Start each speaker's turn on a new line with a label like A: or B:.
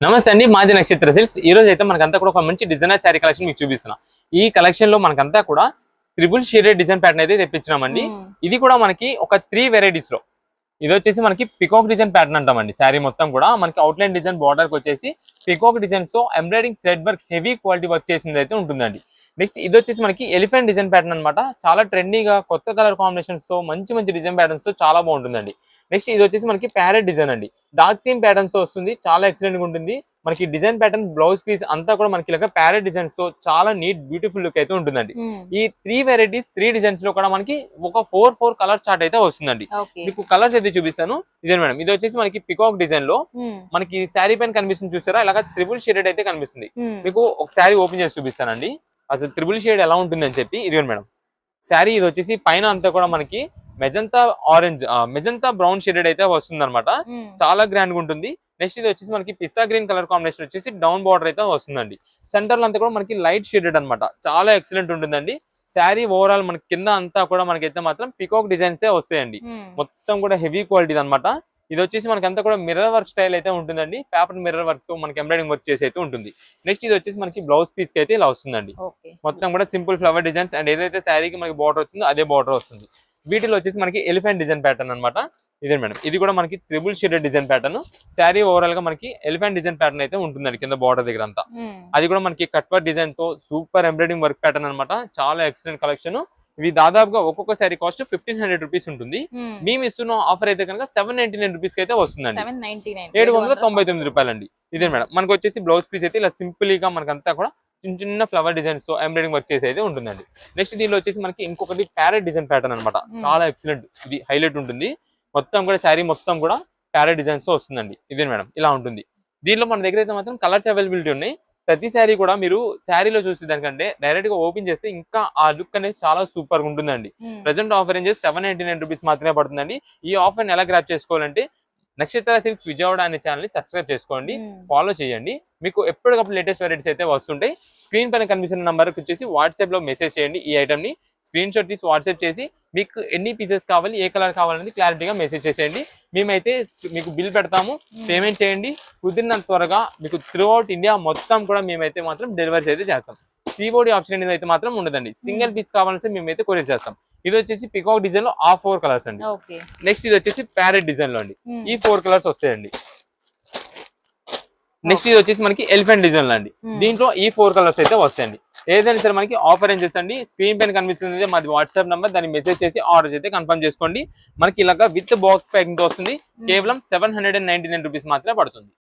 A: నమస్తే అండి, మాది నక్షత్ర సిల్క్స్. ఈ రోజు అయితే మనకంతా కూడా ఒక మంచి డిజైనర్ శారీ కలెక్షన్ మీకు చూపిస్తున్నా. ఈ కలెక్షన్ లో మనకంతా కూడా ట్రిపుల్ షేడెడ్ డిజైన్ ప్యాటర్న్ అయితే తెప్పించినామండి. ఇది కూడా మనకి ఒక 3 వెరైటీస్ లో. ఇది వచ్చేసి మనకి పికాక్ డిజైన్ ప్యాటర్న్ అంటామండి. శారీ మొత్తం కూడా మనకి అవుట్లైన్ డిజైన్ బార్డర్ కి వచ్చేసి పికాక్ డిజైన్స్ తో embroidering thread work heavy quality work చేసింది అయితే ఉంటుందండి. నెక్స్ట్ ఇది వచ్చేసి మనకి ఎలిఫెంట్ డిజైన్ ప్యాటర్న్ అనమాట. చాలా ట్రెండీగా కొత్త కలర్ కాంబినేషన్స్ తో మంచి డిజైన్ ప్యాటర్న్స్ తో చాలా బాగుంటుందండి. నెక్స్ట్ ఇది వచ్చేసి మనకి ప్యారెట్ డిజైన్ అండి. డార్క్ థీమ్ ప్యాటర్న్స్ తో వస్తుంది, చాలా ఎక్సలెంట్ గా ఉంటుంది. మనకి డిజైన్ ప్యాటర్న్ బ్లౌజ్ పీస్ అంతా కూడా మనకి ఇలా ప్యారెట్ డిజైన్స్ తో చాలా నీట్ బ్యూటిఫుల్ లుక్ అయితే ఉంటుందండి. ఈ 3 వెరైటీస్ 3 డిజైన్స్ లో కూడా మనకి ఒక 4 కలర్ చార్ట్ అయితే వస్తుందండి. మీకు కలర్స్ అయితే చూపిస్తాను. ఇదే మేడం, ఇది వచ్చేసి మనకి పికాక్ డిజైన్ లో మనకి శారీ పైన కనిపిస్తుంది చూసారా, ఇలాగా ట్రిపుల్ షేడెడ్ అయితే కనిపిస్తుంది. మీకు ఒక శారీ ఓపెన్ చేసి చూపిస్తానండి అసలు ట్రిపుల్ షేడ్ ఎలా ఉంటుంది అని చెప్పి. ఇదే మేడం శారీ, ఇది వచ్చేసి పైన అంతా కూడా మనకి magenta orange magenta brown shaded అయితే వస్తుంది అనమాట. చాలా గ్రాండ్ గా ఉంటుంది. నెక్స్ట్ ఇది వచ్చేసి మనకి పిస్తా గ్రీన్ కలర్ కాంబినేషన్ వచ్చేసి డౌన్ బార్డర్ అయితే వస్తుందండి. సెంటర్ లో అంతా కూడా మనకి లైట్ షేడెడ్ అనమాట. చాలా ఎక్సలెంట్ ఉంటుందండి. శారీ ఓవరాల్ మనకి కింద అంతా కూడా మనకైతే మాత్రం పికాక్ డిజైన్స్ వస్తాయండి. మొత్తం కూడా హెవీ క్వాలిటీ అనమాట. ఇది వచ్చేసి మనకి అంతా కూడా మిర్రర్ వర్క్ స్టైల్ అయితే ఉంటుందండి. పేపర్ మిర్రర్ వర్క్ తో మనకి ఎంబ్రాయిడింగ్ వర్క్ చేసి అయితే ఉంటుంది. నెక్స్ట్ ఇది వచ్చేసి మనకి బ్లౌజ్ పీస్ కి అయితే ఇలా వస్తుందండి. మొత్తం కూడా సింపుల్ ఫ్లవర్ డిజైన్స్ అండ్ ఏదైతే శారీకి మనకి బార్డర్ వస్తుందో అదే బార్డర్ వస్తుంది. వీటిలో వచ్చేసి మనకి ఎలిఫెంట్ డిజైన్ ప్యాటర్న్ అనమాట. ఇదే మేడం, ఇది కూడా మనకి triple shaded design pattern. Sari overall గా మనకి ఎలిఫెంట్ డిజైన్ ప్యాటర్న్ అయితే ఉంటుందండి కింద బార్డర్ దగ్గర అంతా. అది కూడా మనకి కట్ వర్క్ డిజైన్ తో సూపర్ ఎంబ్రాయిడింగ్ వర్క్ ప్యాటర్న్ అనమాట. చాలా ఎక్సలెంట్ కలెక్షన్. ఇవి దాదాపుగా ఒక్కొక్క శారీ కాస్ట్ 1500 రూపీస్ ఉంటుంది. మేము ఇస్తున్న ఆఫర్ అయితే కనుక 799 రూపీస్ అయితే వస్తుందండి. 799 రూపాయలండి. ఇదే మేడం, మనకు వచ్చేసి బ్లౌజ్ పీస్ అయితే ఇలా సింపుల్ గా మనకంతా కూడా చిన్న ఫ్లవర్ డిజైన్స్ తో ఎంబ్రాయిడింగ్ వర్క్ చేసి అయితే ఉంటుందండి. నెక్స్ట్ దీనిలో వచ్చేసి మనకి ఇంకొకటి ప్యారెట్ డిజైన్ ప్యాటర్న్ అనమాట. చాలా ఎక్సలెంట్, ఇది హైలైట్ ఉంటుంది. మొత్తం కూడా శారీ మొత్తం కూడా ప్యారెట్ డిజైన్స్ తో వస్తుందండి. ఇదే మేడం, ఇలా ఉంటుంది. దీనిలో మన దగ్గర అయితే మాత్రం కలర్స్ అవైలబిలిటీ ఉన్నాయి. ప్రతి శారీ కూడా మీరు శారీలో చూసే దానికంటే డైరెక్ట్ గా ఓపెన్ చేస్తే ఇంకా ఆ లుక్ అనేది చాలా సూపర్ గా ఉంటుందండి. ప్రెసెంట్ ఆఫర్ ఏం చేసి 799 రూపీస్ మాత్రమే పడుతుందండి. ఈ ఆఫర్ ఎలా గ్రాప్ చేసుకోవాలంటే నక్షత్ర సిల్క్స్ విజయవాడ అనే ఛానల్ ని సబ్స్క్రైబ్ చేసుకోండి, ఫాలో చేయండి. మీకు ఎప్పటికప్పుడు లేటెస్ట్ వెరైటీస్ అయితే వస్తుంటాయి. స్క్రీన్ పైన కనిపిస్తున్న నంబర్ కి వచ్చేసి వాట్సాప్ లో మెసేజ్ చేయండి. ఈ ఐటమ్ ని స్క్రీన్ షాట్ తీసి వాట్సాప్ చేసి మీకు ఎన్ని పీసెస్ కావాలి, ఏ కలర్ కావాలనేది క్లారిటీగా మెసేజ్ చేసేయండి. మేమైతే మీకు బిల్ పెడతాము, పేమెంట్ చేయండి. కుదిరినంత త్వరగా మీకు త్రూ అవుట్ ఇండియా మొత్తం కూడా మేమైతే మాత్రం డెలివరీ అయితే చేస్తాం. సిఓడి ఆప్షన్ అనేది అయితే మాత్రం ఉండదండి. సింగిల్ పీస్ కావాలంటే మేమైతే కొరియర్ చేస్తాం. ఇది వచ్చేసి పికాక్ డిజైన్ లో ఆ 4 కలర్స్ అండి. నెక్స్ట్ ఇది వచ్చేసి ప్యారెట్ డిజైన్ లో అండి. ఈ 4 కలర్స్ వస్తాయండి. నెక్స్ట్ ఇది వచ్చేసి మనకి ఎలిఫెంట్ డిజైన్ లో అండి. దీంట్లో ఈ 4 కలర్స్ అయితే వస్తాయండి. ఏదైనా సరే మనకి ఆఫర్ ఏం చేసండి, స్క్రీన్ పైన కనిపిస్తుంది మాది వాట్సాప్ నంబర్, దాన్ని మెసేజ్ చేసి ఆర్డర్ అయితే కన్ఫర్మ్ చేసుకోండి. మనకి ఇలాగా విత్ బాక్స్ ప్యాకింగ్ తో వస్తుంది. కేవలం 799 రూపీస్ మాత్రమే పడుతుంది.